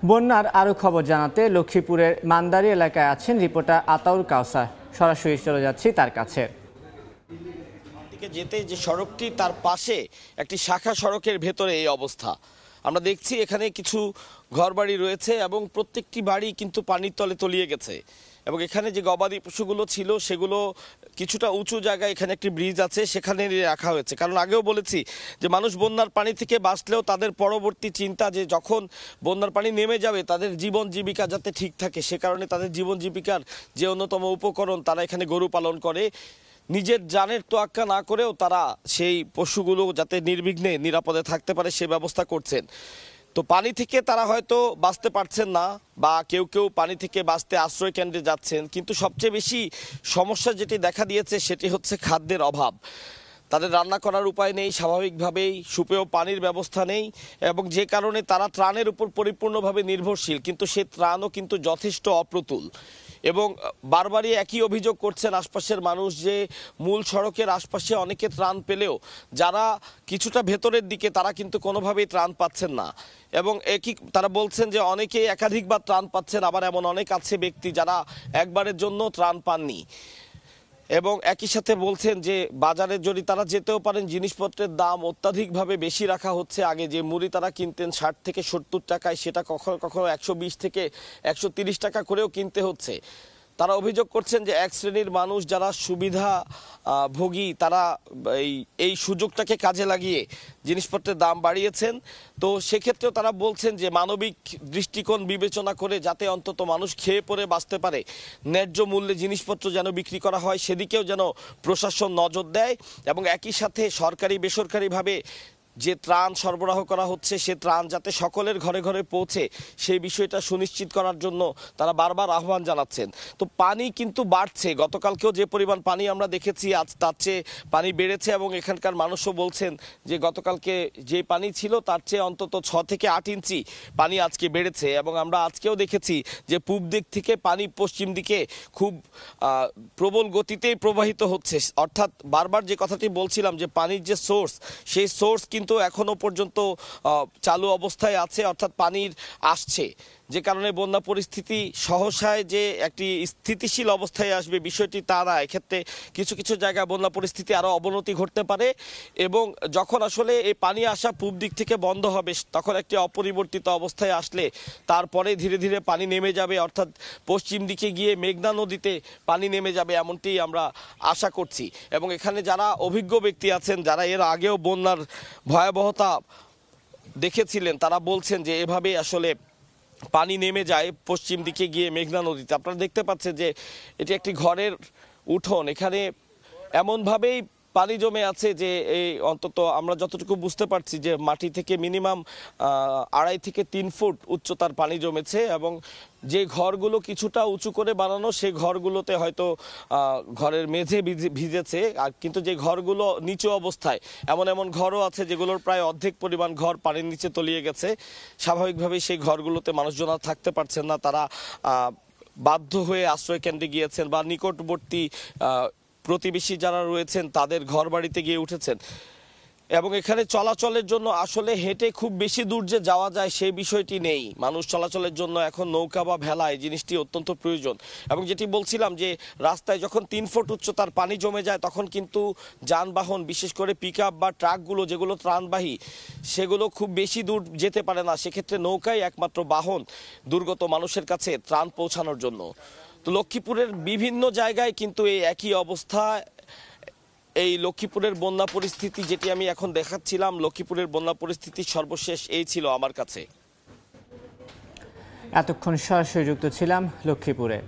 বন্যার আরও খবর জানাতে লক্ষ্মীপুরের মান্দারি এলাকায় আছেন রিপোর্টার আতাউর কাউসার। সরাসরি চলে যাচ্ছি তার কাছে। যেতে যে সড়কটি তার পাশে একটি শাখা সড়কের ভেতরে এই অবস্থা। আমরা দেখছি এখানে কিছু ঘরবাড়ি রয়েছে এবং প্রত্যেকটি বাড়ি কিন্তু পানির তলে তলিয়ে গেছে। এবং এখানে যে গবাদি পশুগুলো ছিল সেগুলো কিছুটা উঁচু জায়গায়, এখানে একটি ব্রিজ আছে সেখানে রাখা হয়েছে। কারণ আগেও বলেছি যে মানুষ বন্যার পানি থেকে বাঁচলেও তাদের পরবর্তী চিন্তা যে যখন বন্যার পানি নেমে যাবে তাদের জীবন জীবিকা যাতে ঠিক থাকে, সে কারণে তাদের জীবন জীবিকার যে অন্যতম উপকরণ তারা এখানে গরু পালন করে। নিজের জানের তোয়াক্কা না করেও তারা সেই পশুগুলো যাতে নির্বিঘ্নে নিরাপদে থাকতে পারে সে ব্যবস্থা করছেন। তো পানি থেকে তারা হয়তো বাঁচতে পারছেন না, বা কেউ কেউ পানি থেকে বাঁচতে আশ্রয় কেন্দ্রে যাচ্ছেন, কিন্তু সবচেয়ে বেশি সমস্যা যেটি দেখা দিয়েছে সেটি হচ্ছে খাদ্যের অভাব। তাদের রান্না করার উপায় নেই, স্বাভাবিকভাবেই সুপেয় পানির ব্যবস্থা নেই, এবং যে কারণে তারা ত্রাণের উপর পরিপূর্ণভাবে নির্ভরশীল, কিন্তু সে ত্রাণও কিন্তু যথেষ্ট অপ্রতুল। এবং বারবারই একই অভিযোগ করছেন আশপাশের মানুষ যে মূল সড়কের আশপাশে অনেকে ত্রাণ পেলেও যারা কিছুটা ভেতরের দিকে তারা কিন্তু কোনোভাবেই ত্রাণ পাচ্ছেন না। এবং একই তারা বলছেন যে অনেকেই একাধিকবার ত্রাণ পাচ্ছেন, আবার এমন অনেক আছে ব্যক্তি যারা একবারের জন্য ত্রাণ পাননি। এবং একই সাথে বলছেন যে বাজারে যদি তারা যেতেও পারেন জিনিসপত্রের দাম অত্যাধিকভাবে বেশি রাখা হচ্ছে। আগে যে মুড়ি তারা কিনতেন 60 থেকে 70 টাকায়, সেটা কখনো কখনো 120 থেকে 130 টাকা করেও কিনতে হচ্ছে। তারা অভিযোগ করছেন যে এক শ্রেণীর মানুষ যারা সুবিধা ভোগী তারা এই সুযোগটাকে কাজে লাগিয়ে জিনিসপত্রের দাম বাড়িয়েছেন। তো সেক্ষেত্রেও তারা বলছেন যে মানবিক দৃষ্টিকোণ বিবেচনা করে যাতে অন্তত মানুষ খেয়ে পরে বাঁচতে পারে, ন্যায্য মূল্যে জিনিসপত্র যেন বিক্রি করা হয় সেদিকেও যেন প্রশাসন নজর দেয়, এবং একই সাথে সরকারি বেসরকারিভাবে যে ত্রাণ সরবরাহ করা হচ্ছে সে ত্রাণ যাতে সকলের ঘরে ঘরে পৌঁছে সেই বিষয়টা সুনিশ্চিত করার জন্য তারা বারবার আহ্বান জানাচ্ছেন। তো পানি কিন্তু বাড়ছে, গতকালকেও যে পরিমাণ পানি আমরা দেখেছি আজ তার চেয়ে পানি বেড়েছে, এবং এখানকার মানুষও বলছেন যে গতকালকে যে পানি ছিল তার চেয়ে অন্তত 6 থেকে 8 ইঞ্চি পানি আজকে বেড়েছে। এবং আমরা আজকেও দেখেছি যে পূব দিক থেকে পানি পশ্চিম দিকে খুব প্রবল গতিতেই প্রবাহিত হচ্ছে। অর্থাৎ বারবার যে কথাটি বলছিলাম যে পানির যে সোর্স, সেই সোর্স কিন্তু এখনো পর্যন্ত চালু অবস্থায় আছে, অর্থাৎ পানির আসছে, যে কারণে বন্যা পরিস্থিতি সহসায় যে একটি স্থিতিশীল অবস্থায় আসবে বিষয়টি তা না। এক্ষেত্রে কিছু কিছু জায়গায় বন্যা পরিস্থিতি আরও অবনতি ঘটতে পারে, এবং যখন আসলে এই পানি আসা পূব দিক থেকে বন্ধ হবে তখন একটি অপরিবর্তিত অবস্থায় আসলে তারপরে ধীরে ধীরে পানি নেমে যাবে, অর্থাৎ পশ্চিম দিকে গিয়ে মেঘনা নদীতে পানি নেমে যাবে এমনটি আমরা আশা করছি। এবং এখানে যারা অভিজ্ঞ ব্যক্তি আছেন, যারা এর আগেও বন্যার ভয়াবহতা দেখেছিলেন, তারা বলছেন যে এভাবে আসলে পানি নেমে যায় পশ্চিম দিকে গিয়ে মেঘনা নদীতে। আপনারা দেখতে পাচ্ছেন যে এটি একটি ঘরের উঠোন, এখানে এমনভাবেই পানি জমে আছে যে এই অন্তত আমরা যতটুকু বুঝতে পারছি যে মাটি থেকে মিনিমাম 2.5 থেকে 3 ফুট উচ্চতার পানি জমেছে। এবং যে ঘরগুলো কিছুটা উঁচু করে বানানো সেই ঘরগুলোতে হয়তো ঘরের মেঝে ভিজেছে, কিন্তু যে ঘরগুলো নিচু অবস্থায় এমন এমন ঘরও আছে যেগুলোর প্রায় অর্ধেক পরিমাণ ঘর পানির নিচে তলিয়ে গেছে। স্বাভাবিকভাবেই সেই ঘরগুলোতে মানুষজন আর থাকতে পারছেন না, তারা বাধ্য হয়ে আশ্রয় কেন্দ্রে গিয়েছেন বা নিকটবর্তী প্রতিবেশী যারা রয়েছেন তাদের ঘর বাড়িতে গিয়ে উঠেছেন। এবং এখানে চলাচলের জন্য আসলে হেঁটে খুব বেশি দূর যে যাওয়া যায় সেই বিষয়টি নেই। মানুষ চলাচলের জন্য এখন নৌকা বা ভেলা এই জিনিসটি অত্যন্ত প্রয়োজন। এবং যেটি বলছিলাম যে রাস্তায় যখন 3 ফুট উচ্চতার পানি জমে যায় তখন কিন্তু যানবাহন, বিশেষ করে পিকআপ বা ট্রাকগুলো যেগুলো ত্রাণবাহী, সেগুলো খুব বেশি দূর যেতে পারে না। সেক্ষেত্রে নৌকাই একমাত্র বাহন দুর্গত মানুষের কাছে ত্রাণ পৌঁছানোর জন্য। তো লক্ষ্মীপুরের বিভিন্ন জায়গায় কিন্তু এই একই অবস্থা। এই লক্ষ্মীপুরের বন্যা পরিস্থিতি যেটি আমি এখন দেখাচ্ছিলাম, লক্ষ্মীপুরের বন্যা পরিস্থিতি সর্বশেষ এই ছিল আমার কাছে। এতক্ষণ সরাসরি যুক্ত ছিলাম লক্ষ্মীপুরে।